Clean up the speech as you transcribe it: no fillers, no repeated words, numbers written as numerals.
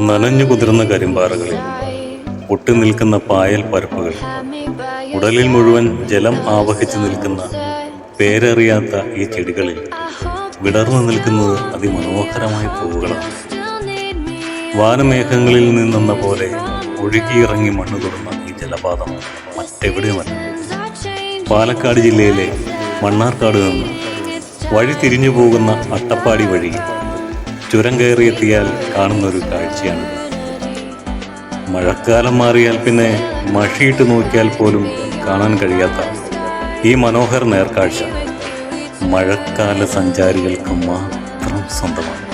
നനഞ്ഞു കുതിർന്ന കരിമ്പാറകളിൽ പൊട്ടി നിൽക്കുന്ന പായൽ പരപ്പുകൾ, ഉടലിൽ മുഴുവൻ ജലം ആവഹിച്ചു നിൽക്കുന്ന പേരറിയാത്ത ഈ ചെടികളിൽ വിടർന്നു നിൽക്കുന്നത് അതിമനോഹരമായ പൂവുകളാണ്. വാനമേഘങ്ങളിൽ നിന്നെന്ന പോലെ ഒഴുകിയിറങ്ങി മണ്ണു തുറന്ന ഈ ജലപാതം മറ്റെവിടെയുമല്ല. പാലക്കാട് ജില്ലയിലെ മണ്ണാർക്കാട് നിന്ന് വഴി തിരിഞ്ഞു പോകുന്ന അട്ടപ്പാടി വഴി ചുരം കയറിയെത്തിയാൽ കാണുന്നൊരു കാഴ്ചയാണിത്. മഴക്കാലം മാറിയാൽ പിന്നെ മഷിയിട്ട് നോക്കിയാൽ പോലും കാണാൻ കഴിയാത്ത ഈ മനോഹര നേർക്കാഴ്ച മഴക്കാല സഞ്ചാരികൾക്ക് മാത്രം സ്വന്തമാണ്.